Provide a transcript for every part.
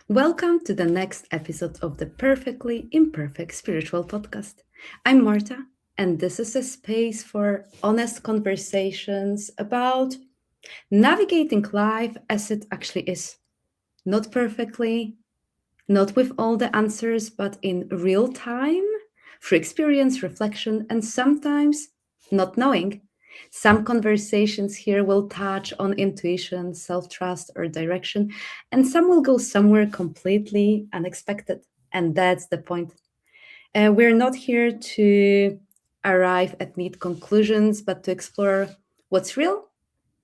Welcome to the next episode of the Perfectly Imperfect Spiritual Podcast. I'm Marta, and this is a space for honest conversations about navigating life as it actually is. Not perfectly, not with all the answers, but in real time, through experience, reflection, and sometimes not knowing. Some conversations here will touch on intuition, self trust, or direction, and some will go somewhere completely unexpected. And that's the point. We're not here to arrive at neat conclusions, but to explore what's real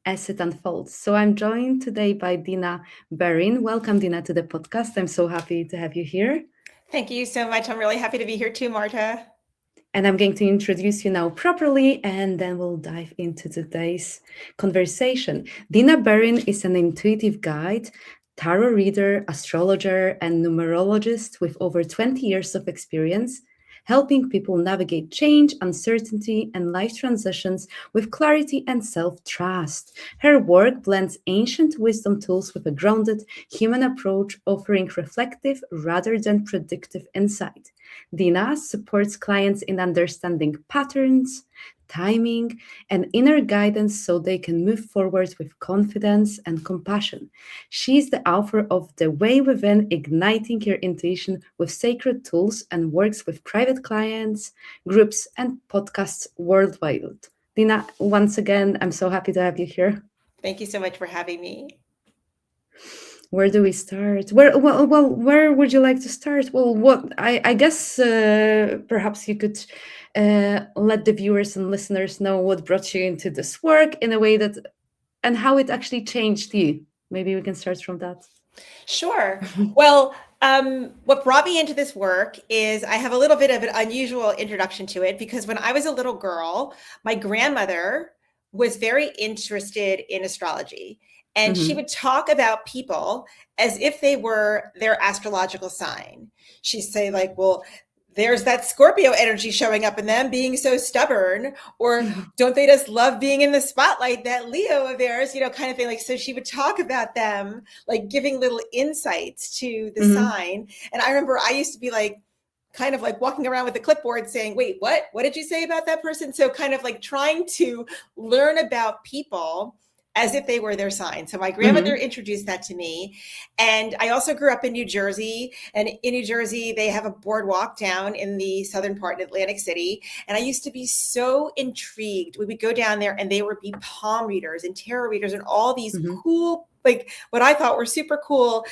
as it unfolds. So I'm joined today by Dina Berrin. Welcome, Dina, to the podcast. I'm so happy to have you here. Thank you so much. I'm really happy to be here too, Marta. And I'm going to introduce you now properly, and then we'll dive into today's conversation. Dina Berrin is an intuitive guide, tarot reader, astrologer, and numerologist with over 20 years of experience, helping people navigate change, uncertainty, and life transitions with clarity and self trust. Her work blends ancient wisdom tools with a grounded human approach, offering reflective rather than predictive insight. Dina supports clients in understanding patterns, timing, and inner guidance so they can move forward with confidence and compassion. She's the author of The Way Within, Igniting Your Intuition with Sacred Tools, and works with private clients, groups, and podcasts worldwide. Dina, once again, I'm so happy to have you here. Thank you so much for having me. Where do we start? Where would you like to start? Well, what I guess perhaps you could let the viewers and listeners know what brought you into this work in a way that and how it actually changed you. Maybe we can start from that. Sure. Well, what brought me into this work is I have a little bit of an unusual introduction to it because when I was a little girl, my grandmother was very interested in astrology. And she would talk about people as if they were their astrological sign. She'd say, like, well, there's that Scorpio energy showing up in them being so stubborn, or don't they just love being in the spotlight, that Leo of theirs, kind of thing. Like, so she would talk about them, like giving little insights to the sign. And I remember I used to be like, kind of like walking around with a clipboard saying, wait, what did you say about that person? So kind of like trying to learn about people as if they were their sign. So my grandmother introduced that to me. And I also grew up in New Jersey. And in New Jersey, they have a boardwalk down in the southern part in Atlantic City. And I used to be so intrigued. We would go down there and there would be palm readers and tarot readers and all these cool, like what I thought were super cool,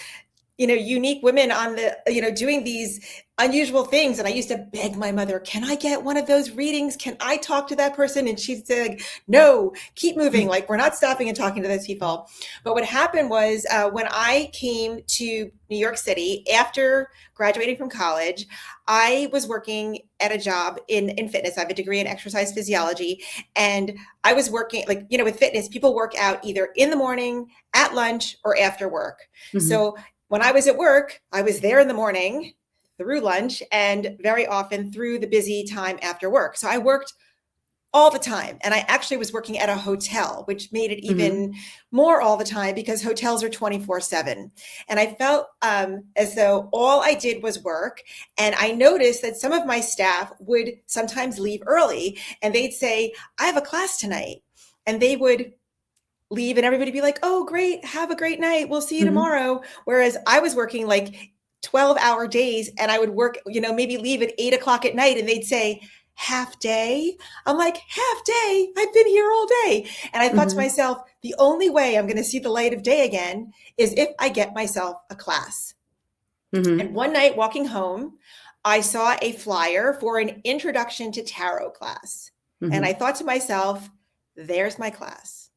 unique women on the, doing these unusual things. And I used to beg my mother, can I get one of those readings? Can I talk to that person? And she'd say, no, keep moving. Like, we're not stopping and talking to those people. But what happened was when I came to New York City after graduating from college, I was working at a job in fitness. I have a degree in exercise physiology. And I was working, like, with fitness, people work out either in the morning, at lunch, or after work. So when I was at work, I was there in the morning through lunch and very often through the busy time after work. So I worked all the time. And I actually was working at a hotel, which made it even more all the time because hotels are 24/7. And I felt as though all I did was work. And I noticed that some of my staff would sometimes leave early and they'd say, I have a class tonight. And they would leave and everybody be like, oh, great. Have a great night. We'll see you tomorrow. Whereas I was working like 12-hour days and I would work, maybe leave at 8 o'clock at night and they'd say, half day. I'm like, half day? I've been here all day. And I thought to myself, the only way I'm going to see the light of day again is if I get myself a class. And one night walking home, I saw a flyer for an introduction to tarot class. And I thought to myself, there's my class.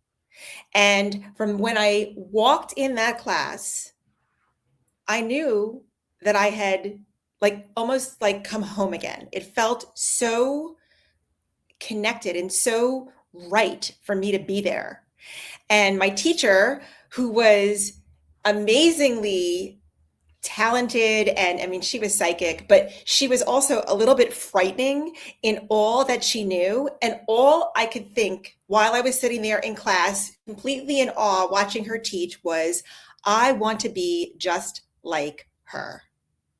And from when I walked in that class, I knew that I had almost come home again. It felt so connected and so right for me to be there. And my teacher, who was amazingly talented, and I mean, she was psychic, but she was also a little bit frightening in all that she knew. And all I could think while I was sitting there in class, completely in awe, watching her teach, was, I want to be just like her.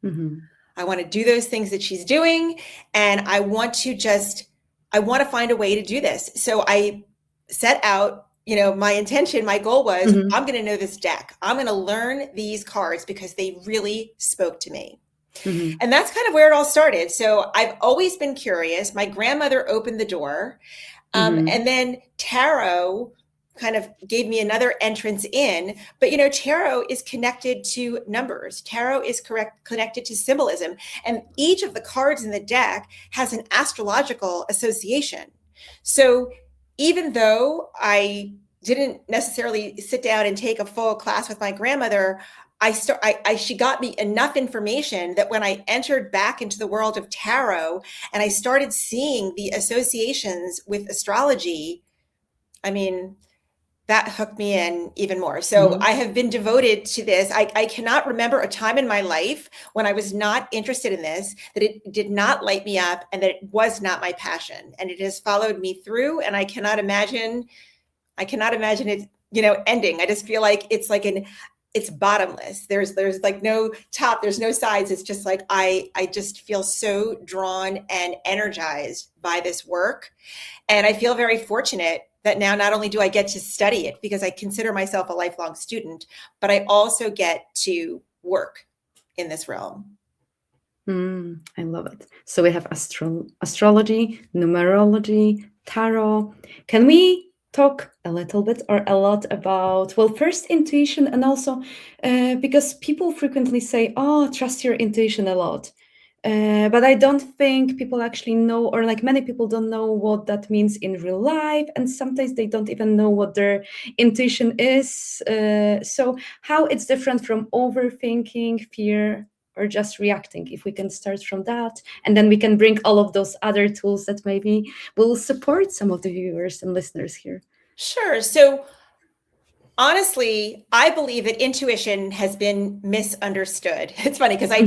Mm-hmm. I want to do those things that she's doing. And I want to find a way to do this. So I set out, my intention, my goal was, Mm-hmm. I'm going to know this deck. I'm going to learn these cards because they really spoke to me. Mm-hmm. And that's kind of where it all started. So I've always been curious. My grandmother opened the door. And then tarot kind of gave me another entrance in. But, tarot is connected to numbers. Tarot is connected to symbolism. And each of the cards in the deck has an astrological association. So even though I didn't necessarily sit down and take a full class with my grandmother, she got me enough information that when I entered back into the world of tarot and I started seeing the associations with astrology, I mean, that hooked me in even more. So I have been devoted to this. I cannot remember a time in my life when I was not interested in this, that it did not light me up and that it was not my passion. And it has followed me through, and I cannot imagine it, ending. I just feel like it's like it's bottomless. There's like no top, there's no sides. It's just like, I just feel so drawn and energized by this work. And I feel very fortunate that now not only do I get to study it because I consider myself a lifelong student, but I also get to work in this realm. I love it. So we have astrology, numerology, tarot. Can we talk a little bit or a lot about, well, first intuition, and also because people frequently say, oh, trust your intuition a lot. But I don't think people actually know, or like many people don't know what that means in real life. And sometimes they don't even know what their intuition is. So how it's different from overthinking, fear, or just reacting, if we can start from that. And then we can bring all of those other tools that maybe will support some of the viewers and listeners here. Sure. So honestly, I believe that intuition has been misunderstood. It's funny because I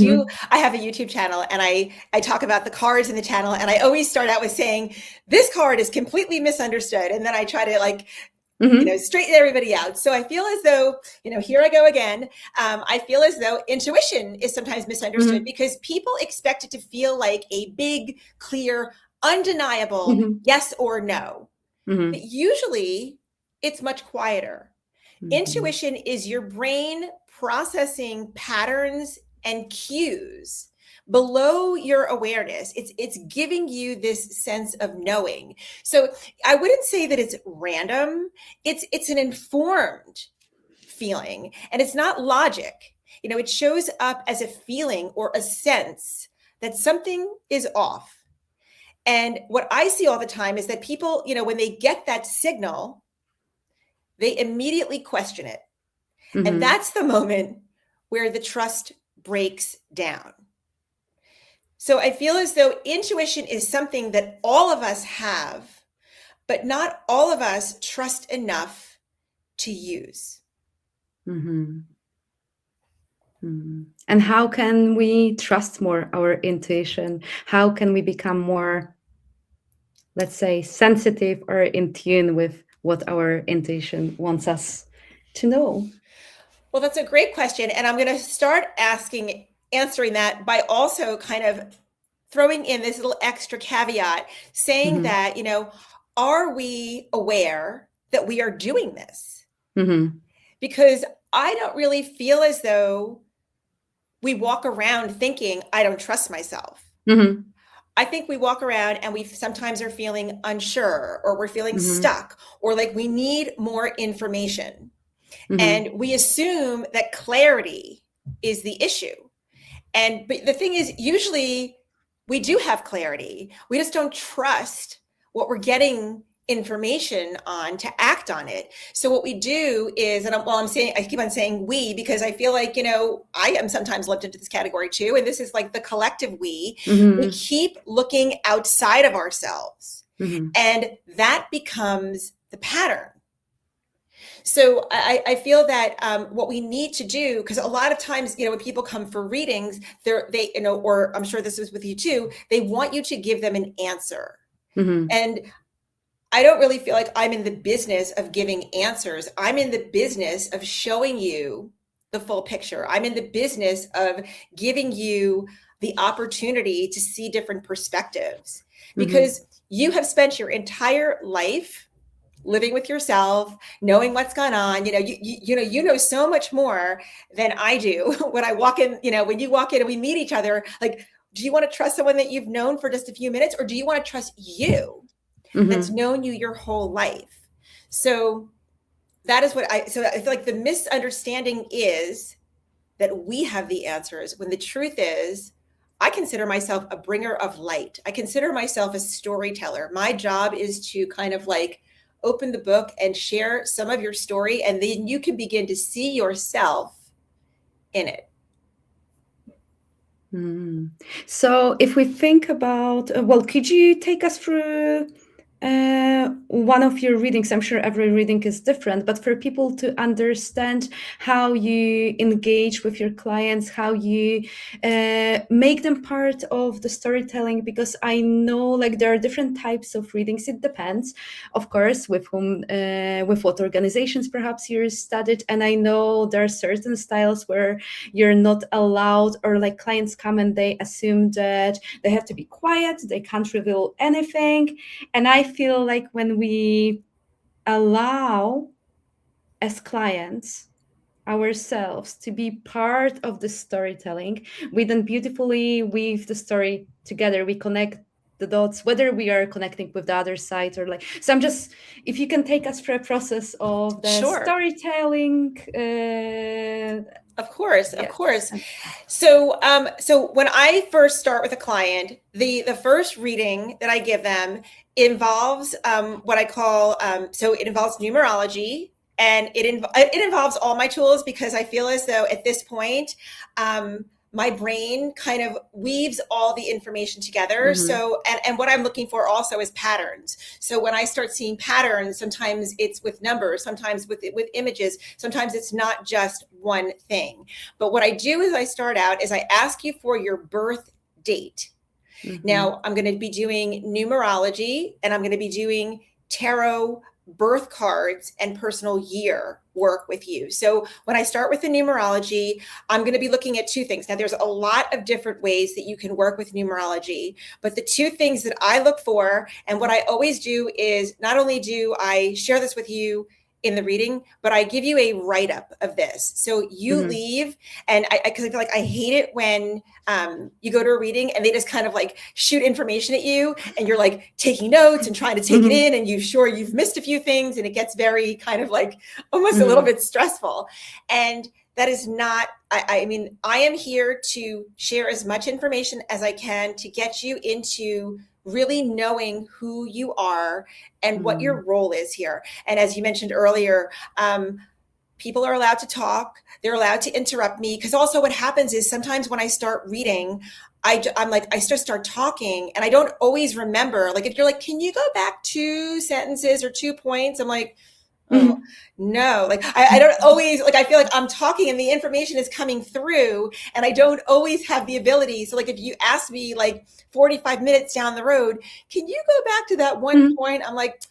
have a YouTube channel and I talk about the cards in the channel, and I always start out with saying, this card is completely misunderstood. And then I try to straighten everybody out. So I feel as though, here I go again. I feel as though intuition is sometimes misunderstood because people expect it to feel like a big, clear, undeniable yes or no. But usually it's much quieter. Intuition is your brain processing patterns and cues below your awareness. It's giving you this sense of knowing. So I wouldn't say that it's random. It's an informed feeling, and it's not logic. It shows up as a feeling or a sense that something is off. And what I see all the time is that people, when they get that signal, they immediately question it. And that's the moment where the trust breaks down. So I feel as though intuition is something that all of us have, but not all of us trust enough to use. And how can we trust more our intuition? How can we become more, let's say, sensitive or in tune with what our intuition wants us to know? Well, that's a great question. And I'm going to start answering that by also kind of throwing in this little extra caveat, saying that, are we aware that we are doing this? Because I don't really feel as though we walk around thinking, I don't trust myself. I think we walk around and we sometimes are feeling unsure, or we're feeling stuck, or like we need more information. And we assume that clarity is the issue. But the thing is, usually we do have clarity. We just don't trust what we're getting information on to act on it. So what we do is, and I keep on saying we, because I feel like, I am sometimes lumped into this category too. And this is like the collective we keep looking outside of ourselves, and that becomes the pattern. So I feel that what we need to do, because a lot of times, when people come for readings, or I'm sure this was with you too, they want you to give them an answer. And I don't really feel like I'm in the business of giving answers. I'm in the business of showing you the full picture. I'm in the business of giving you the opportunity to see different perspectives, because you have spent your entire life living with yourself, knowing what's gone on. You know so much more than I do. When I walk in, when you walk in and we meet each other, like, do you want to trust someone that you've known for just a few minutes, or do you want to trust you that's known you your whole life? So that is what I feel like the misunderstanding is that we have the answers, when the truth is, I consider myself a bringer of light. I consider myself a storyteller. My job is to kind of like open the book and share some of your story, and then you can begin to see yourself in it. So if we think about, well, could you take us through one of your readings? I'm sure every reading is different, but for people to understand how you engage with your clients, how you make them part of the storytelling, because I know like there are different types of readings. It depends, of course, with whom, with what organizations perhaps you're studied. And I know there are certain styles where you're not allowed, or like clients come and they assume that they have to be quiet, they can't reveal anything. And I feel like when we allow, as clients, ourselves to be part of the storytelling, we then beautifully weave the story together. We connect the dots, whether we are connecting with the other side or like. So I'm just, if you can take us through a process of the storytelling. Of course. So when I first start with a client, the first reading that I give them involves what I call, so it involves numerology, and it involves all my tools, because I feel as though at this point, my brain kind of weaves all the information together. So, and what I'm looking for also is patterns. So when I start seeing patterns, sometimes it's with numbers, sometimes with images, sometimes it's not just one thing. But what I do is I start out is I ask you for your birth date. Now I'm going to be doing numerology, and I'm going to be doing tarot birth cards and personal year work with you. So when I start with the numerology, I'm going to be looking at two things. Now, there's a lot of different ways that you can work with numerology, but the two things that I look for, and what I always do, is not only do I share this with you in the reading, but I give you a write-up of this. So you leave, and because I feel like I hate it when you go to a reading and they just kind of like shoot information at you, and you're like taking notes and trying to take it in, and you've missed a few things, and it gets very kind of like almost a little bit stressful. And that is not, I mean, I am here to share as much information as I can to get you into really knowing who you are and what your role is here. And as you mentioned earlier, people are allowed to talk. They're allowed to interrupt me, because also what happens is sometimes when I start reading, I'm like, I just start talking, and I don't always remember. Like if you're like, can you go back 2 sentences or 2 points? I'm like, oh no, like I don't always, like I feel like I'm talking and the information is coming through, and I don't always have the ability. So like if you ask me like 45 minutes down the road, can you go back to that one point? I'm like,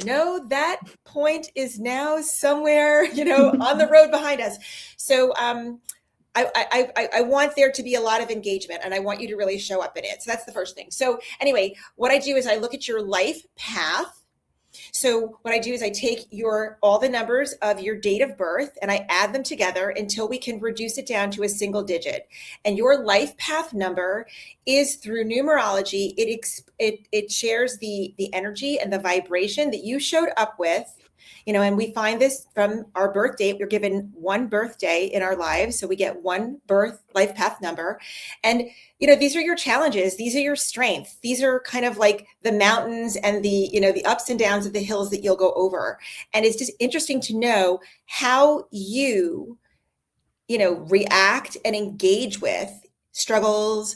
no, that point is now somewhere, on the road behind us. So I want there to be a lot of engagement, and I want you to really show up in it. So that's the first thing. So anyway, what I do is I look at your life path. So what I do is I take all the numbers of your date of birth, and I add them together until we can reduce it down to a single digit. And your life path number is, through numerology, it shares the energy and the vibration that you showed up with. And we find this from our birth date. We're given one birthday in our lives, so we get one birth life path number. And these are your challenges. These are your strengths. These are kind of like the mountains and the ups and downs of the hills that you'll go over. And it's just interesting to know how you react and engage with struggles,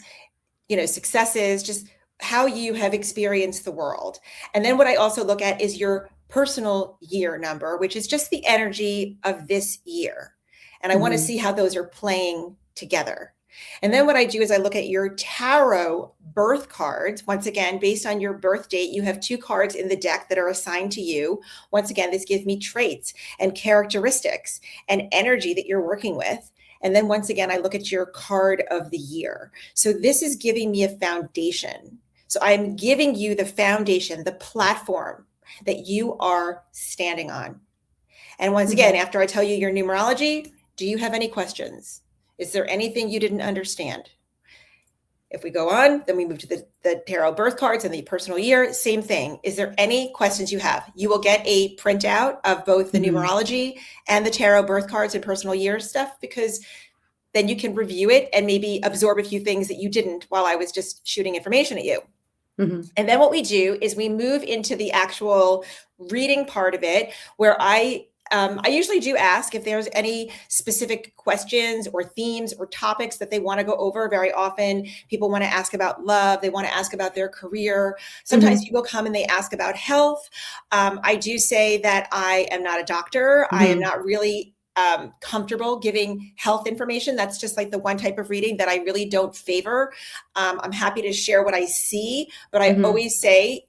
successes, just how you have experienced the world. And then what I also look at is your personal year number, which is just the energy of this year. And I want to see how those are playing together. And then what I do is I look at your tarot birth cards. Once again, based on your birth date, you have 2 cards in the deck that are assigned to you. Once again, this gives me traits and characteristics and energy that you're working with. And then once again, I look at your card of the year. So this is giving me a foundation. So I'm giving you the foundation, the platform that you are standing on. And once again, after I tell you your numerology, do you have any questions? Is there anything you didn't understand? If we go on, then we move to the tarot birth cards and the personal year, same thing. Is there any questions you have? You will get a printout of both the numerology and the tarot birth cards and personal year stuff, because then you can review it and maybe absorb a few things that you didn't while I was just shooting information at you. And then what we do is we move into the actual reading part of it, where I usually do ask if there's any specific questions or themes or topics that they want to go over. Very often people want to ask about love. They want to ask about their career. Sometimes people come and they ask about health. I do say that I am not a doctor. I am not really comfortable giving health information. That's just like the one type of reading that I really don't favor. I'm happy to share what I see, but I always say,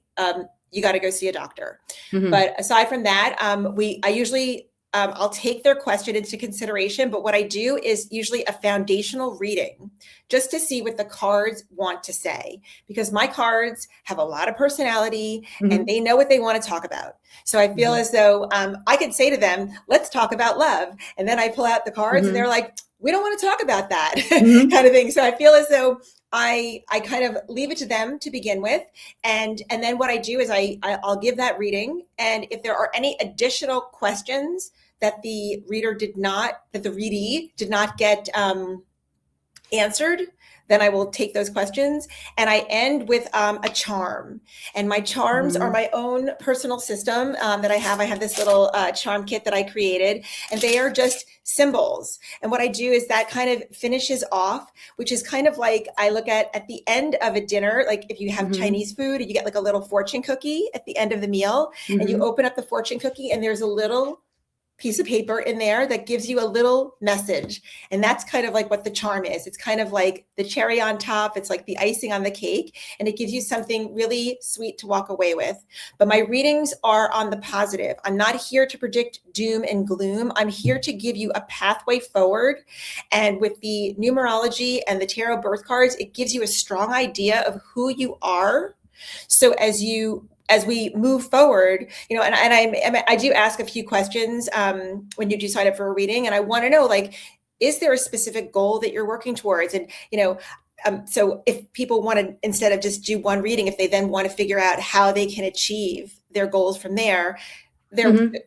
you got to go see a doctor. But aside from that, I usually, I'll take their question into consideration, but what I do is usually a foundational reading just to see what the cards want to say, because my cards have a lot of personality and they know what they want to talk about. So I feel as though I could say to them, let's talk about love. And then I pull out the cards and they're like, we don't want to talk about that kind of thing. So I feel as though I kind of leave it to them to begin with. And then what I do is I'll give that reading. And if there are any additional questions that the readee did not get answered, then I will take those questions. And I end with a charm. And my charms are my own personal system that I have. I have this little charm kit that I created, and they are just symbols. And what I do is that kind of finishes off, which is kind of like I look at the end of a dinner, like if you have Chinese food and you get like a little fortune cookie at the end of the meal, and you open up the fortune cookie and there's a little piece of paper in there that gives you a little message. And that's kind of like what the charm is. It's kind of like the cherry on top. It's like the icing on the cake, and it gives you something really sweet to walk away with. But my readings are on the positive. I'm not here to predict doom and gloom. I'm here to give you a pathway forward. And with the numerology and the tarot birth cards, it gives you a strong idea of who you are. So as we move forward, and I do ask a few questions when you do sign up for a reading, and I want to know, like, is there a specific goal that you're working towards? And, so if people want to, instead of just do one reading, if they then want to figure out how they can achieve their goals from there,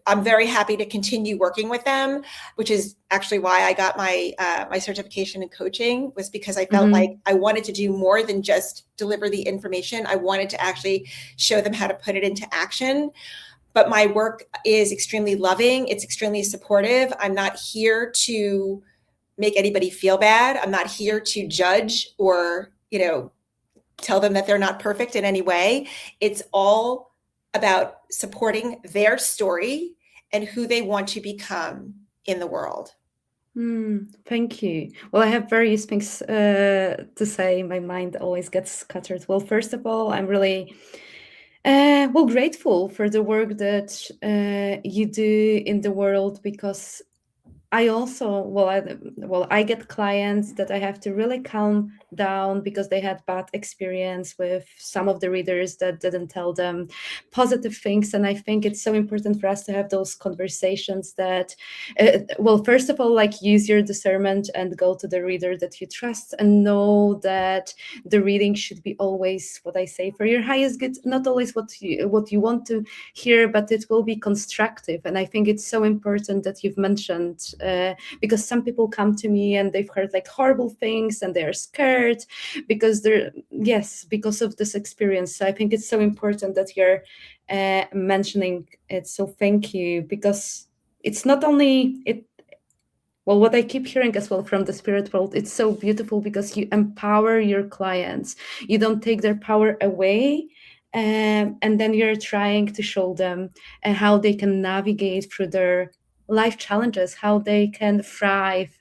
I'm very happy to continue working with them, which is actually why I got my certification in coaching, was because I felt like I wanted to do more than just deliver the information. I wanted to actually show them how to put it into action. But my work is extremely loving. It's extremely supportive. I'm not here to make anybody feel bad. I'm not here to judge or, tell them that they're not perfect in any way. It's all about supporting their story and who they want to become in the world. Thank you. Well, I have various things to say. My mind always gets scattered. Well, first of all, I'm really grateful for the work that you do in the world, because I also, I get clients that I have to really calm down because they had bad experience with some of the readers that didn't tell them positive things. And I think it's so important for us to have those conversations that, first of all, like, use your discernment and go to the reader that you trust, and know that the reading should be always, what I say, for your highest good, not always what you want to hear, but it will be constructive. And I think it's so important that you've mentioned, because some people come to me and they've heard like horrible things and they're scared because of this experience. So I think it's so important that you're mentioning it. So thank you, because it's not only what I keep hearing as well from the spirit world, it's so beautiful because you empower your clients. You don't take their power away. And then you're trying to show them how they can navigate through their life challenges, how they can thrive.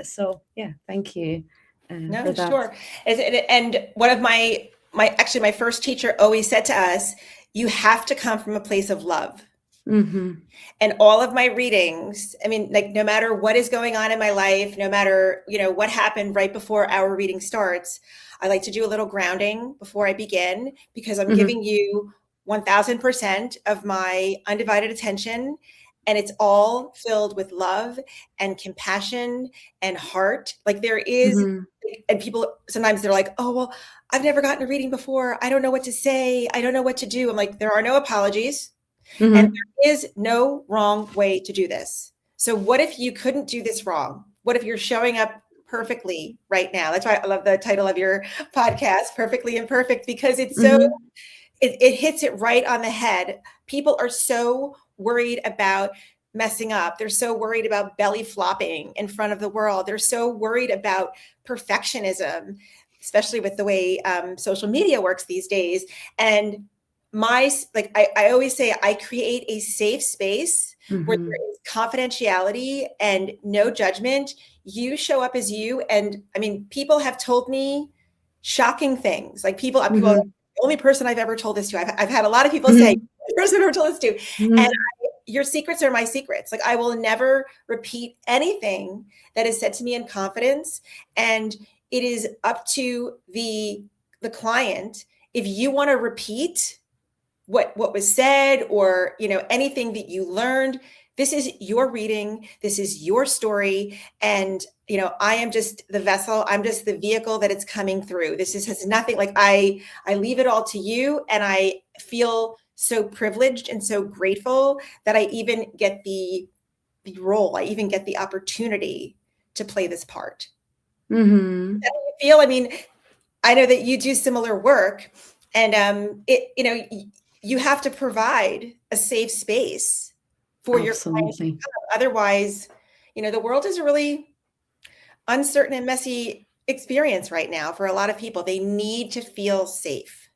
So yeah, thank you. No, for that. sure. And one of my actually my first teacher always said to us, you have to come from a place of love. Mm-hmm. And all of my readings, I mean, like no matter what is going on in my life, no matter, what happened right before our reading starts, I like to do a little grounding before I begin because I'm Mm-hmm. giving you 1000% of my undivided attention. And it's all filled with love and compassion and heart. Like there is, Mm-hmm. and people sometimes they're like, oh, well, I've never gotten a reading before. I don't know what to say. I don't know what to do. I'm like, there are no apologies. And Mm-hmm. there is no wrong way to do this. So what if you couldn't do this wrong? What if you're showing up perfectly right now? That's why I love the title of your podcast, Perfectly Imperfect, because it's so, Mm-hmm. it hits it right on the head. People are so worried about messing up. They're so worried about belly flopping in front of the world. They're so worried about perfectionism, especially with the way social media works these days. And I always say I create a safe space where Mm-hmm. there is confidentiality and no judgment. You show up as you. And I mean, people have told me shocking things. Like people are Mm-hmm. the only person I've ever told this to. I've had a lot of people say, Mm-hmm. the person I've ever told this to. And Mm-hmm. your secrets are my secrets. Like I will never repeat anything that is said to me in confidence. And it is up to the client. If you want to repeat what was said or anything that you learned, this is your reading, this is your story, and I am just the vessel, I'm just the vehicle that it's coming through. Has nothing, like I leave it all to you, and I feel so privileged and so grateful that I even get the role, I even get the opportunity to play this part. Mm-hmm. How do you feel? I mean, I know that you do similar work, and you have to provide a safe space for your clients to Absolutely. come. Otherwise, the world is a really uncertain and messy experience right now for a lot of people. They need to feel safe.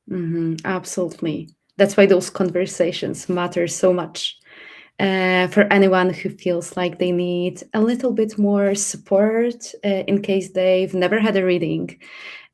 Mm-hmm. Absolutely. That's why those conversations matter so much. For anyone who feels like they need a little bit more support in case they've never had a reading.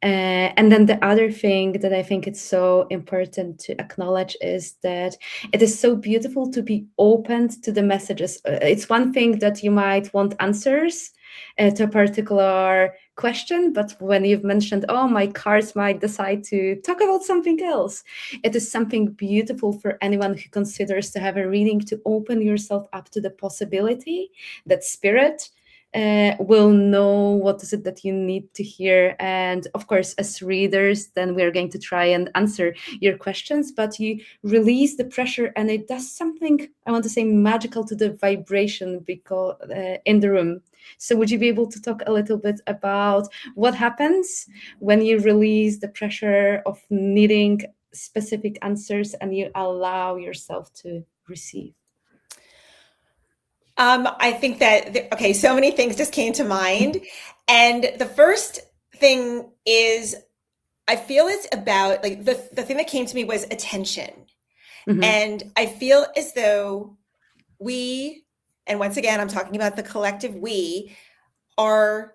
And then the other thing that I think it's so important to acknowledge is that it is so beautiful to be open to the messages. It's one thing that you might want answers to a particular question, but when you've mentioned, oh, my cards might decide to talk about something else, it is something beautiful for anyone who considers to have a reading to open yourself up to the possibility that spirit will know what is it that you need to hear. And of course, as readers, then we're going to try and answer your questions, but you release the pressure and it does something, I want to say, magical to the vibration because in the room. So would you be able to talk a little bit about what happens when you release the pressure of needing specific answers and you allow yourself to receive? I think that, okay, so many things just came to mind. And the first thing is, I feel it's about, like, the thing that came to me was attention. Mm-hmm. And I feel as though we, and once again, I'm talking about the collective we're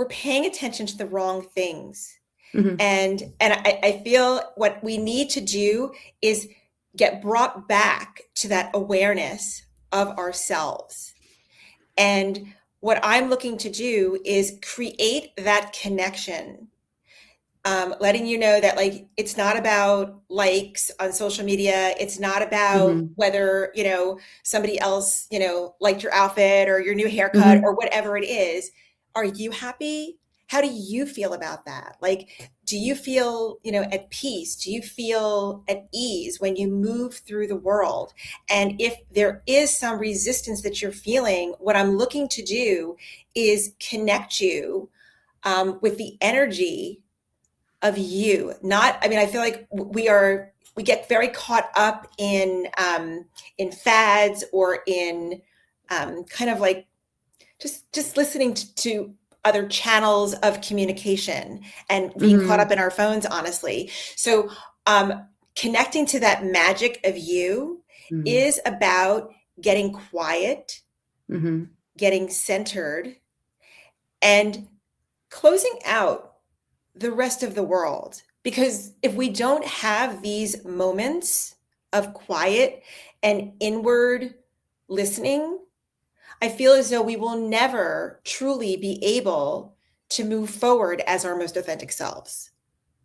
paying attention to the wrong things. Mm-hmm. And I feel what we need to do is get brought back to that awareness of ourselves. And what I'm looking to do is create that connection, letting you know that, like, it's not about likes on social media. It's not about Mm-hmm. whether, somebody else, liked your outfit or your new haircut Mm-hmm. or whatever it is. Are you happy? How do you feel about that? Like, do you feel, at peace? Do you feel at ease when you move through the world? And if there is some resistance that you're feeling, what I'm looking to do is connect you with the energy of you. Not, I mean, I feel like we get very caught up in fads or in kind of like just listening to other channels of communication and being caught Mm-hmm. up in our phones, honestly. So connecting to that magic of you Mm-hmm. is about getting quiet, Mm-hmm. getting centered, and closing out the rest of the world. Because if we don't have these moments of quiet and inward listening, I feel as though we will never truly be able to move forward as our most authentic selves.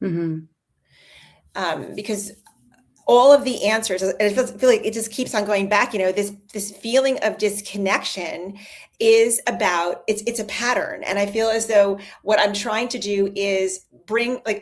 Mm-hmm. Because all of the answers, I feel like it just keeps on going back, this feeling of disconnection is about, it's a pattern. And I feel as though what I'm trying to do is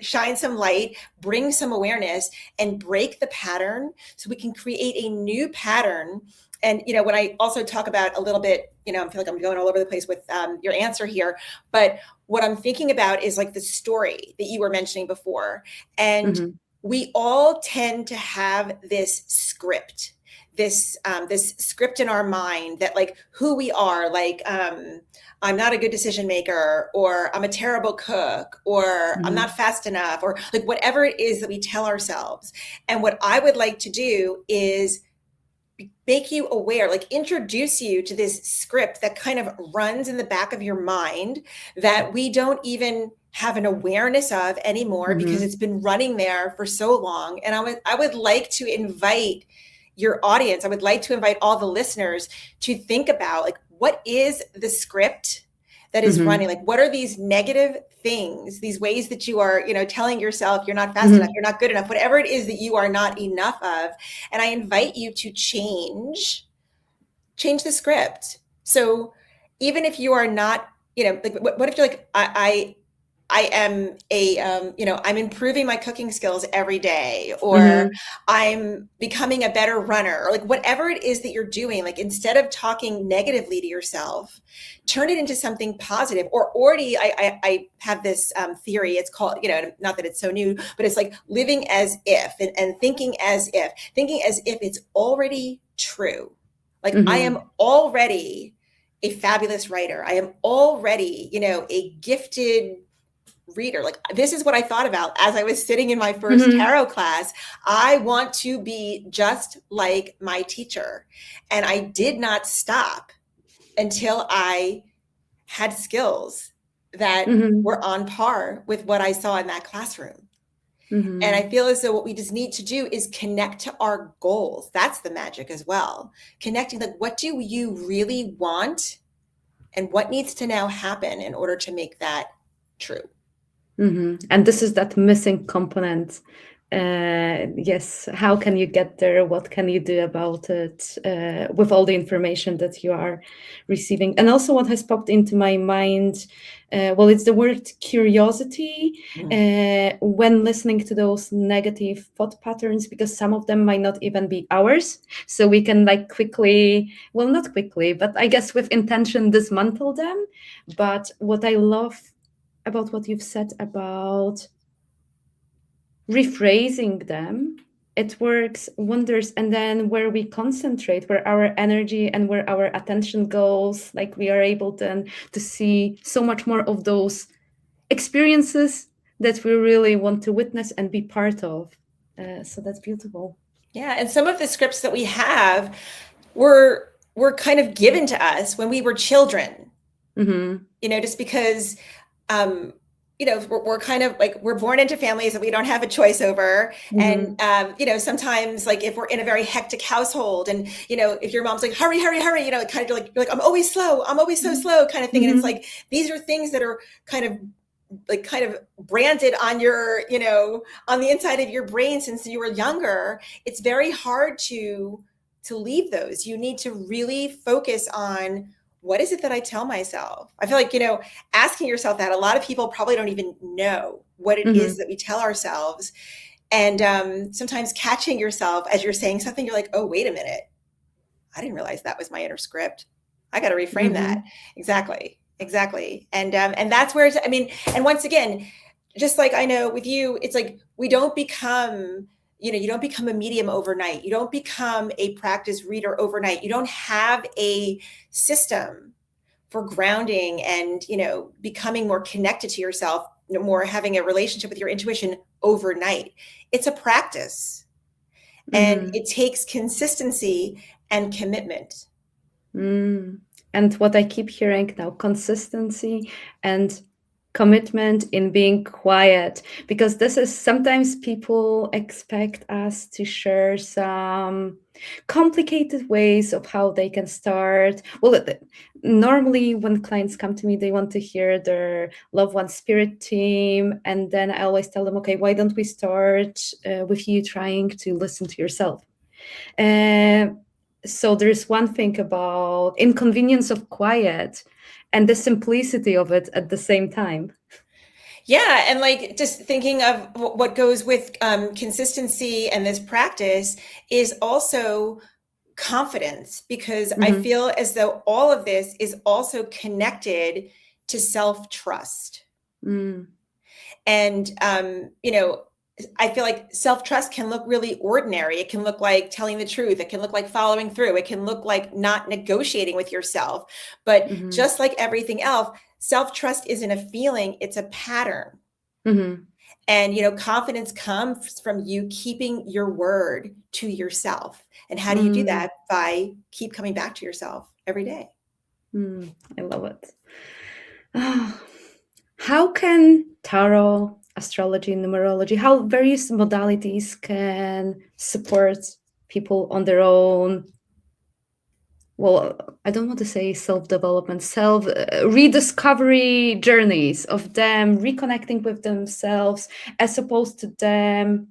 shine some light, bring some awareness, and break the pattern so we can create a new pattern. And, when I also talk about a little bit, I feel like I'm going all over the place with your answer here, but what I'm thinking about is like the story that you were mentioning before. And Mm-hmm. we all tend to have this script, this script in our mind that like who we are, like I'm not a good decision maker, or I'm a terrible cook, or I'm not fast enough, or like whatever it is that we tell ourselves. And what I would like to do is make you aware, like introduce you to this script that kind of runs in the back of your mind that we don't even have an awareness of anymore because it's been running there for so long. And I would like to invite your audience, I would like to invite all the listeners to think about like, what is the script that is running? Like, what are these negative things, these ways that you are, telling yourself you're not fast enough, you're not good enough, whatever it is that you are not enough of. And I invite you to change the script. So even if you are not, like, what if you're like, I am I'm improving my cooking skills every day, or I'm becoming a better runner, or like whatever it is that you're doing, like instead of talking negatively to yourself, turn it into something positive. Or already, I have this theory, it's called, not that it's so new, but it's like living as if, and thinking as if it's already true. Like I am already a fabulous writer. I am already, a gifted reader. Like this is what I thought about as I was sitting in my first tarot class. I want to be just like my teacher. And I did not stop until I had skills that were on par with what I saw in that classroom. And I feel as though what we just need to do is connect to our goals. That's the magic as well. Connecting, like, what do you really want and what needs to now happen in order to make that true? And this is that missing component. Yes, how can you get there? What can you do about it with all the information that you are receiving? And also, what has popped into my mind, it's the word curiosity when listening to those negative thought patterns, because some of them might not even be ours. So we can like quickly, well, not quickly, but I guess with intention dismantle them. But what I love about what you've said about rephrasing them, it works wonders. And then where we concentrate, where our energy and where our attention goes, like we are able then to see so much more of those experiences that we really want to witness and be part of. So that's beautiful. Yeah, and some of the scripts that we have were kind of given to us when we were children. Just because we're kind of like, we're born into families that we don't have a choice over. And, sometimes like if we're in a very hectic household and, if your mom's like, hurry, hurry, hurry, kind of you're like, I'm always slow. I'm always so slow kind of thing. And it's like, these are things that are kind of branded on your, on the inside of your brain since you were younger. It's very hard to leave those. You need to really focus on, what is it that I tell myself? I feel like, asking yourself that, a lot of people probably don't even know what it is that we tell ourselves. And sometimes catching yourself as you're saying something, you're like, oh, wait a minute. I didn't realize that was my inner script. I got to reframe that. Exactly. And that's where, and once again, just like I know with you, it's like, we don't become, you don't become a medium overnight. You don't become a practice reader overnight. You don't have a system for grounding and, becoming more connected to yourself, more having a relationship with your intuition overnight. It's a practice and it takes consistency and commitment. And what I keep hearing now, consistency and commitment in being quiet, because this is sometimes people expect us to share some complicated ways of how they can start. Well, normally when clients come to me, they want to hear their loved one spirit team, and then I always tell them, okay, why don't we start with you trying to listen to yourself? So there's one thing about inconvenience of quiet and the simplicity of it at the same time. Yeah, and like just thinking of what goes with consistency and this practice is also confidence, because I feel as though all of this is also connected to self-trust. And I feel like self-trust can look really ordinary. It can look like telling the truth. It can look like following through. It can look like not negotiating with yourself. But just like everything else, self-trust isn't a feeling, it's a pattern. And, confidence comes from you keeping your word to yourself. And how do you do that? By keep coming back to yourself every day. I love it. How can tarot, astrology, numerology, how various modalities can support people on their own? Well, I don't want to say self-development, rediscovery journeys of them reconnecting with themselves, as opposed to them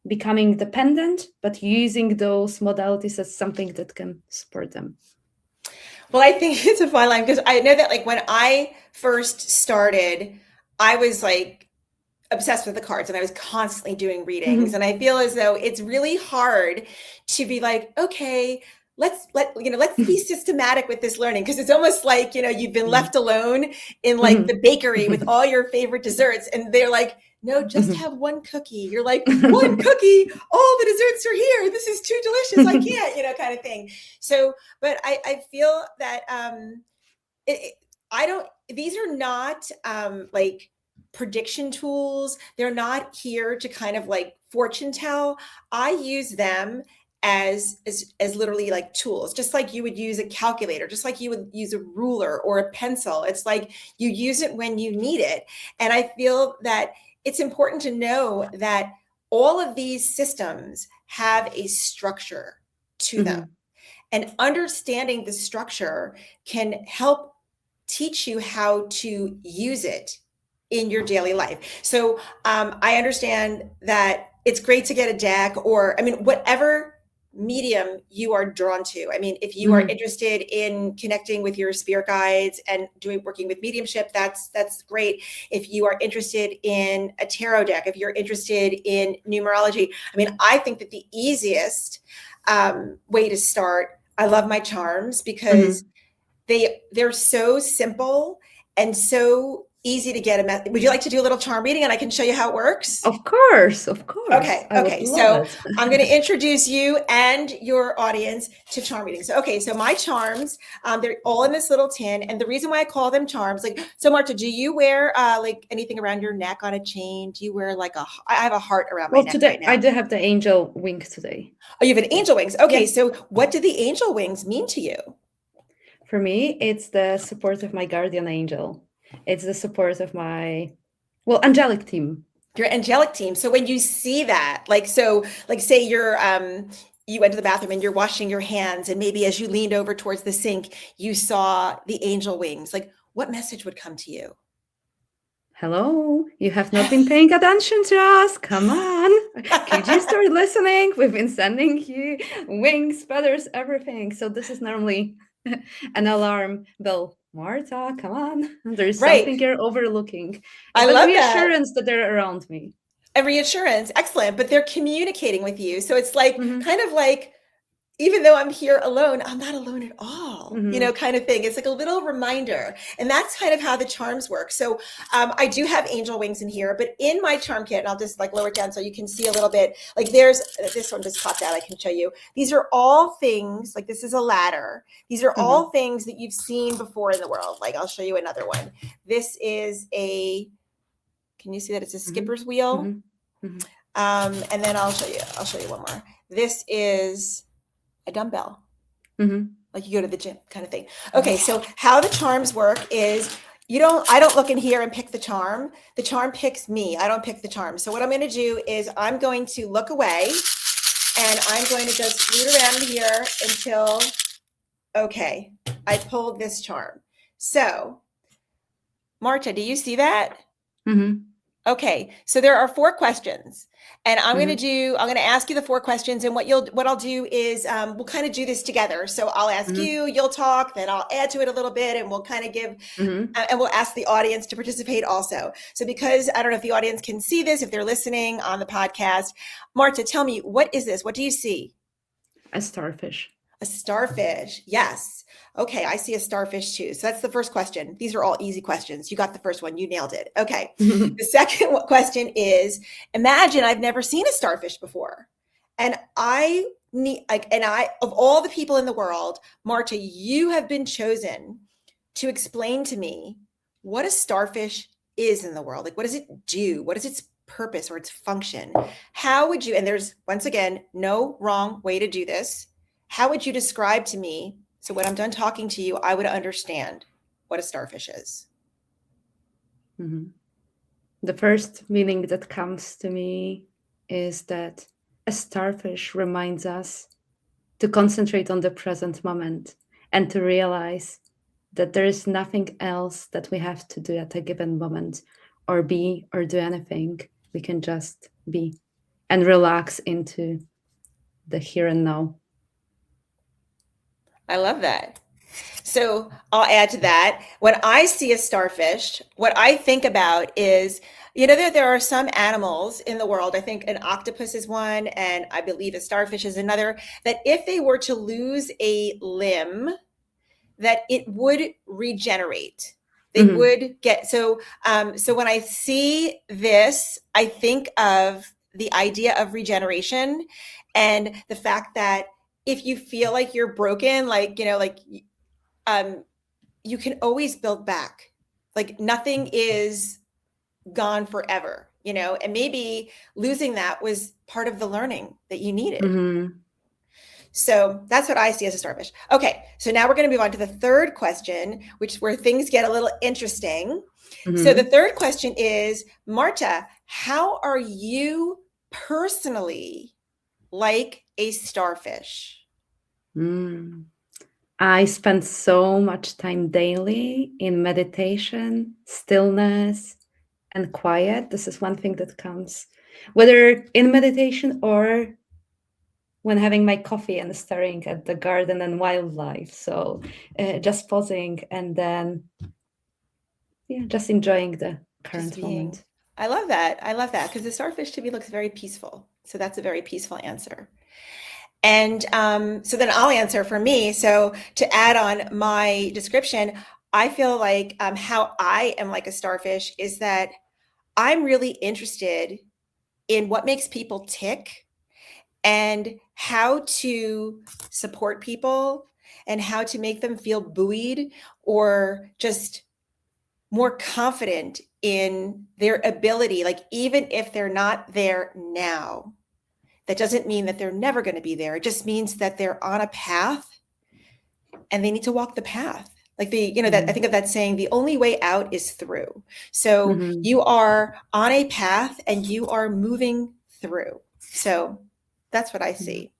becoming dependent, but using those modalities as something that can support them. Well, I think it's a fine line, because I know that like when I first started, I was like obsessed with the cards and I was constantly doing readings. And I feel as though it's really hard to be like, okay, let's be systematic with this learning, because it's almost like, you've been left alone in like the bakery with all your favorite desserts, and they're like, no, just have one cookie. You're like, one cookie, all the desserts are here. This is too delicious. I can't, kind of thing. So, but I feel that these are not like prediction tools. They're not here to kind of like fortune tell. I use them as literally like tools, just like you would use a calculator, just like you would use a ruler or a pencil. It's like you use it when you need it. And I feel that it's important to know that all of these systems have a structure to them. And understanding the structure can help teach you how to use it in your daily life. So I understand that it's great to get a deck, or, whatever medium you are drawn to. If you are interested in connecting with your spirit guides and working with mediumship, that's great. If you are interested in a tarot deck, if you're interested in numerology, I think that the easiest way to start, I love my charms, because they're so simple and so easy to get. Would you like to do a little charm reading and I can show you how it works? Of course. Okay. So I'm going to introduce you and your audience to charm readings. So my charms, they're all in this little tin. And the reason why I call them charms, so Marta, do you wear like anything around your neck on a chain? Do you wear like I have a heart around my neck today, right now. I do have the angel wings today. Oh, you have an angel wings. Okay. Yes. So what do the angel wings mean to you? For me, it's the support of my guardian angel. It's the support of my, angelic team. Your angelic team. So when you see that, say you're, you went to the bathroom and you're washing your hands, and maybe as you leaned over towards the sink, you saw the angel wings. What message would come to you? Hello, you have not been paying attention to us. Come on. Could you start listening? We've been sending you wings, feathers, everything. So this is normally an alarm bell. Marta, come on. There's something you're overlooking. I love reassurance that they're around me. A reassurance. Excellent. But they're communicating with you. So it's like kind of like, even though I'm here alone, I'm not alone at all, kind of thing. It's like a little reminder. And that's kind of how the charms work. So I do have angel wings in here, but in my charm kit, and I'll just lower it down so you can see a little bit, there's, this one just popped out, I can show you. These are all things, this is a ladder. These are all things that you've seen before in the world. I'll show you another one. This is can you see that it's a skipper's wheel? And then I'll show you one more. This is a dumbbell, like you go to the gym kind of thing. Okay, so how the charms work is I don't look in here and pick the charm. The charm picks me. I don't pick the charm. So what I'm going to do is I'm going to look away and I'm going to just root around here until, okay, I pulled this charm. So Marta, do you see that? Mm-hmm. Okay, so there are 4 questions, and I'm going to ask you the 4 questions, and what I'll do is we'll kind of do this together. So I'll ask you, you'll talk, then I'll add to it a little bit, and we'll kind of give, and we'll ask the audience to participate also. So because I don't know if the audience can see this, if they're listening on the podcast, Marta, tell me, what is this? What do you see? A starfish. A starfish. Yes. Okay. I see a starfish too. So that's the first question. These are all easy questions. You got the first one. You nailed it. Okay. The second question is, imagine I've never seen a starfish before. And of all the people in the world, Marta, you have been chosen to explain to me what a starfish is in the world. Like, what does it do? What is its purpose or its function? How would you, and there's, once again, no wrong way to do this. How would you describe to me, so when I'm done talking to you, I would understand what a starfish is? The first meaning that comes to me is that a starfish reminds us to concentrate on the present moment and to realize that there is nothing else that we have to do at a given moment or be or do anything. We can just be and relax into the here and now. I love that. So I'll add to that. When I see a starfish, what I think about is, there are some animals in the world, I think an octopus is one, and I believe a starfish is another, that if they were to lose a limb, that it would regenerate. They would get, so when I see this, I think of the idea of regeneration and the fact that if you feel like you're broken, you can always build back. Like nothing is gone forever, and maybe losing that was part of the learning that you needed. So that's what I see as a starfish. Okay, so now we're going to move on to the third question, where things get a little interesting. So the third question is, Marta, how are you personally like a starfish? I spend so much time daily in meditation, stillness, and quiet. This is one thing that comes, whether in meditation or when having my coffee and staring at the garden and wildlife. So just pausing and then, just enjoying the current moment. I love that. I love that because the starfish to me looks very peaceful. So that's a very peaceful answer. And so then I'll answer for me. So to add on my description, I feel like how I am like a starfish is that I'm really interested in what makes people tick and how to support people and how to make them feel buoyed or just more confident in their ability. Like even if they're not there now, that doesn't mean that they're never going to be there. It just means that they're on a path and they need to walk the path. Like that I think of that saying, the only way out is through. So you are on a path and you are moving through. So that's what I see.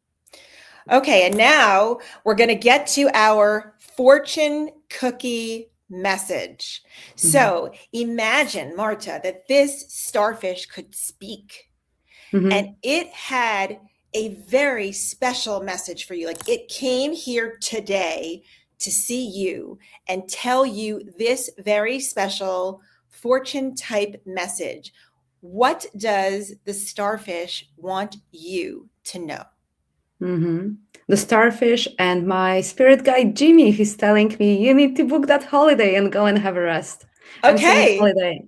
Okay. And now we're going to get to our fortune cookie message. So imagine, Marta, that this starfish could speak. And it had a very special message for you. Like it came here today to see you and tell you this very special fortune type message. What does the starfish want you to know? The starfish and my spirit guide, Jimmy, he's telling me, you need to book that holiday and go and have a rest. Okay. Holiday.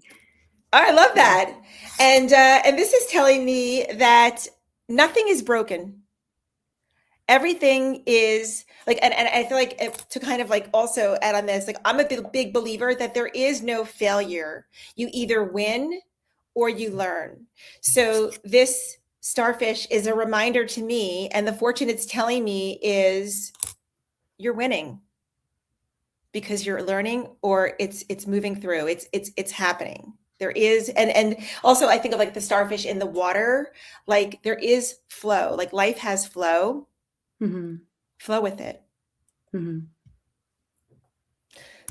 I love that. And this is telling me that nothing is broken. Everything is like, and I feel like to kind of like also add on this, like I'm a big believer that there is no failure. You either win or you learn. So this starfish is a reminder to me, and the fortune it's telling me is you're winning. because you're learning, or it's moving through. It's happening. There is, and also I think of like the starfish in the water, like there is flow, like life has flow. Flow with it.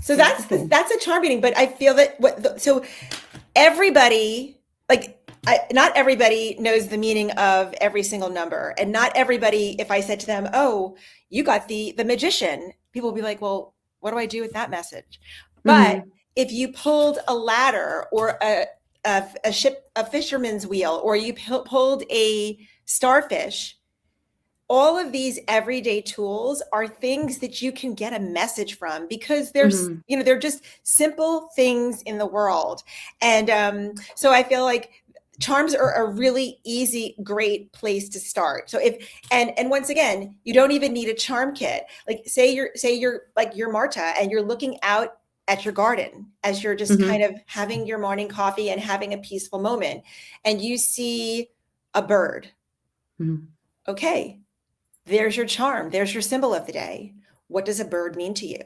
So Beautiful. that's a charm reading, but I feel that so everybody, like not everybody knows the meaning of every single number, and not everybody, if I said to them, "Oh, you got the magician," people will be like, "Well, what do I do with that message?" But if you pulled a ladder, or a fisherman's wheel, or you pulled a starfish, all of these everyday tools are things that you can get a message from, because there's, they're just simple things in the world. And so I feel like charms are a really easy, great place to start. So and once again, you don't even need a charm kit. Like say you're like you're Marta, and you're looking out at your garden as you're just kind of having your morning coffee and having a peaceful moment, and you see a bird. Okay, there's your charm. There's your symbol of the day. What does a bird mean to you?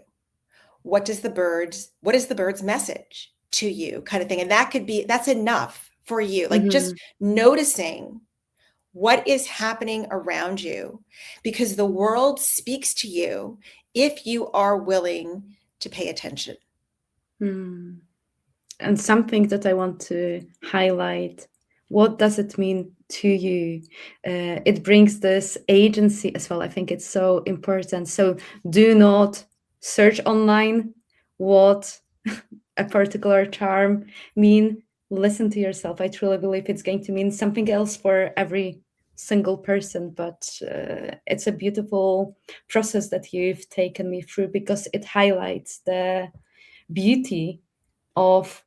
What is the bird's message to you, kind of thing? And that's enough for you. Like just noticing what is happening around you, because the world speaks to you if you are willing to pay attention. And something that I want to highlight, what does it mean to you? It brings this agency as well. I think it's so important. So do not search online what a particular charm mean. Listen to yourself. I truly believe it's going to mean something else for every single person, but it's a beautiful process that you've taken me through, because it highlights the beauty of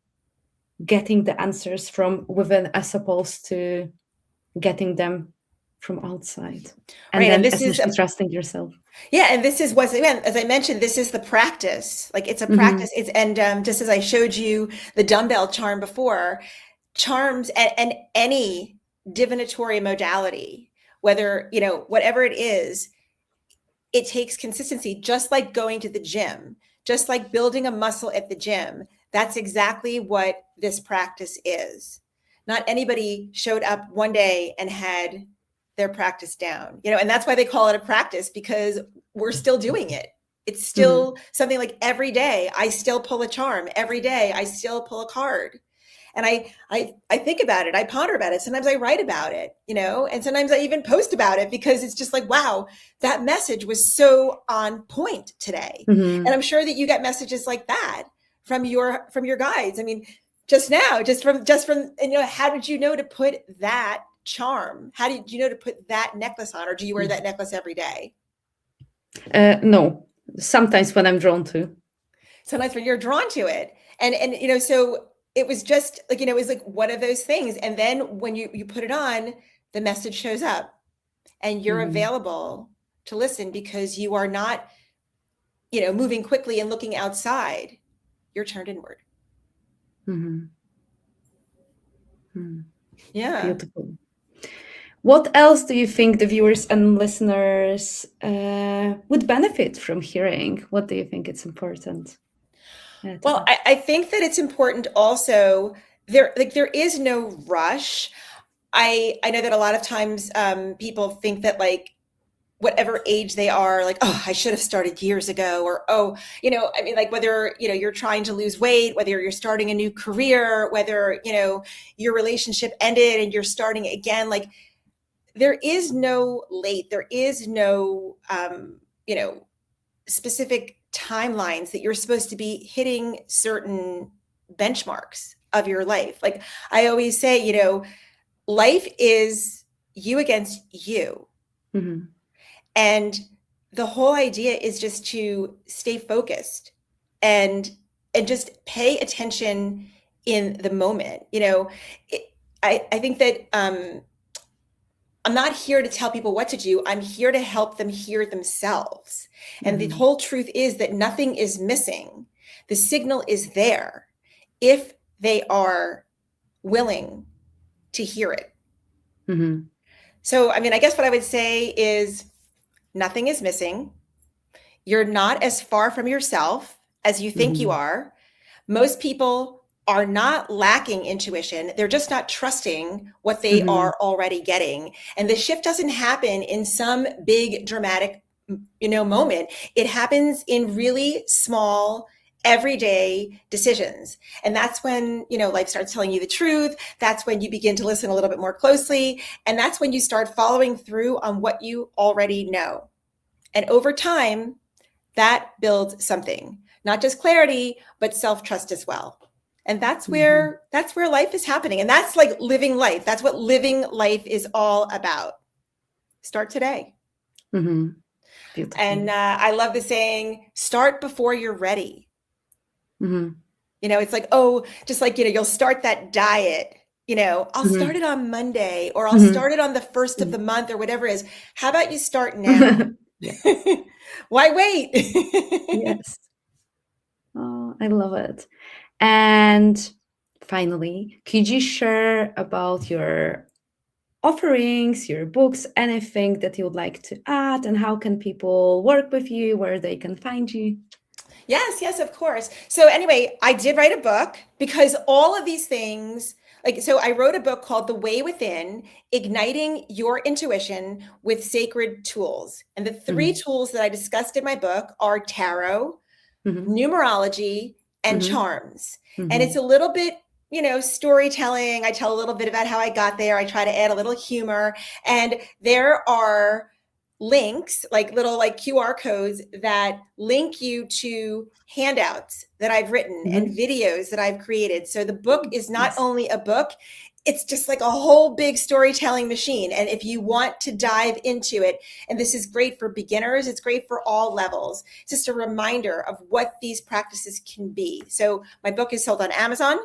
getting the answers from within as opposed to getting them from outside, and right, then and this essentially trusting yourself. Yeah, and this is once again, as I mentioned, this is the practice. Like it's a practice. It's just as I showed you the dumbbell charm before, charms and any divinatory modality, whether whatever it is, it takes consistency. Just like going to the gym, just like building a muscle at the gym. That's exactly what this practice is. Not anybody showed up one day and had their practice down, and that's why they call it a practice, because we're still doing it. It's still something like every day I still pull a charm. Every day I still pull a card. And I think about it. I ponder about it. Sometimes I write about it, and sometimes I even post about it, because it's just like, wow, that message was so on point today. And I'm sure that you get messages like that from your guides. I mean, just now, just from how did you know to put that charm? How did you know to put that necklace on? Or do you wear that necklace every day? No, sometimes when I'm drawn to. Sometimes when you're drawn to it. And so it was just like, it was like one of those things. And then when you put it on, the message shows up, and you're available to listen, because you are not, moving quickly and looking outside. You're turned inward. Yeah. Beautiful. What else do you think the viewers and listeners would benefit from hearing? What do you think it's important? Well, I think that it's important also, there is no rush. I know that a lot of times people think that, like, whatever age they are, like, oh, I should have started years ago, or, oh, I mean, like, whether, you're trying to lose weight, whether you're starting a new career, whether, your relationship ended and you're starting again, like, there is no late, there is no, specific timelines that you're supposed to be hitting certain benchmarks of your life. Like I always say, life is you against you. And the whole idea is just to stay focused and just pay attention in the moment. I think that I'm not here to tell people what to do. I'm here to help them hear themselves. And the whole truth is that nothing is missing. The signal is there if they are willing to hear it. So, I mean, I guess what I would say is nothing is missing. You're not as far from yourself as you think you are. Most people are not lacking intuition. They're just not trusting what they are already getting. And the shift doesn't happen in some big dramatic, moment. It happens in really small, everyday decisions. And that's when, life starts telling you the truth. That's when you begin to listen a little bit more closely. And that's when you start following through on what you already know. And over time, that builds something, not just clarity, but self-trust as well. And that's where life is happening. And that's like living life. That's what living life is all about. Start today. Beautiful. And I love the saying, start before you're ready. It's like, just like, you'll start that diet, I'll start it on Monday, or I'll start it on the first of the month, or whatever it is. How about you start now? Why wait? Yes. Oh, I love it. And finally, could you share about your offerings, your books, anything that you would like to add, and how can people work with you, where they can find you? Yes, of course. So anyway, I did write a book because all of these things, so I wrote a book called The Way Within, Igniting Your Intuition with Sacred Tools. And the three tools that I discussed in my book are tarot, numerology, and charms. And it's a little bit, storytelling. I tell a little bit about how I got there. I try to add a little humor. And there are links, little QR codes that link you to handouts that I've written and videos that I've created. So the book is not only a book, it's just like a whole big storytelling machine. And if you want to dive into it, and this is great for beginners, it's great for all levels. It's just a reminder of what these practices can be. So my book is sold on Amazon.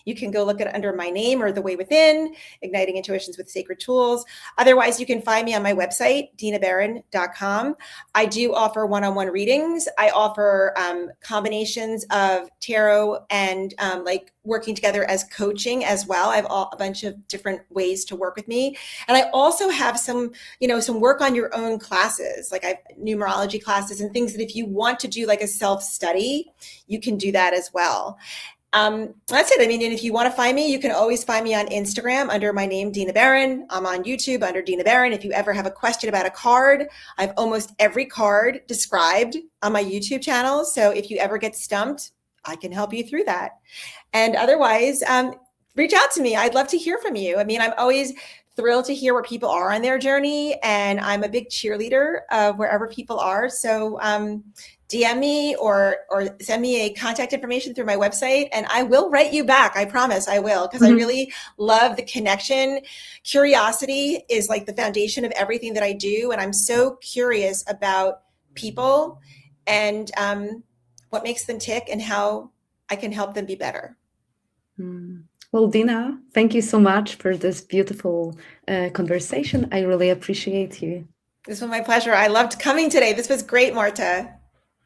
You can go look at it under my name, or The Way Within, Igniting Intuitions with Sacred Tools. Otherwise, you can find me on my website, dinaberrin.com. I do offer one-on-one readings. I offer combinations of tarot and working together as coaching as well. I have a bunch of different ways to work with me. And I also have some work on your own classes. I have numerology classes and things that if you want to do a self-study, you can do that as well. That's it. And if you want to find me, you can always find me on Instagram under my name, Dina Berrin. I'm on YouTube under Dina Berrin. If you ever have a question about a card, I have almost every card described on my YouTube channel. So if you ever get stumped, I can help you through that. And otherwise, reach out to me. I'd love to hear from you. I'm always thrilled to hear where people are on their journey. And I'm a big cheerleader of wherever people are. So DM me or send me a contact information through my website, and I will write you back. I promise I will, because I really love the connection. Curiosity is the foundation of everything that I do. And I'm so curious about people and what makes them tick and how I can help them be better. Well, Dina, thank you so much for this beautiful conversation. I really appreciate you. This was my pleasure. I loved coming today. This was great, Marta.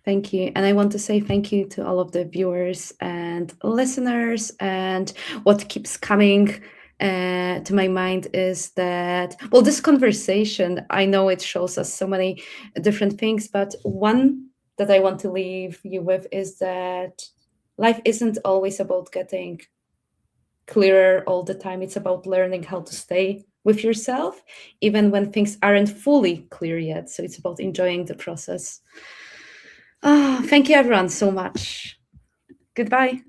Thank you. And I want to say thank you to all of the viewers and listeners. And what keeps coming to my mind is that, this conversation, I know it shows us so many different things, but one that I want to leave you with is that life isn't always about getting clearer all the time. It's about learning how to stay with yourself, even when things aren't fully clear yet. So it's about enjoying the process. Thank you, everyone, so much. Goodbye.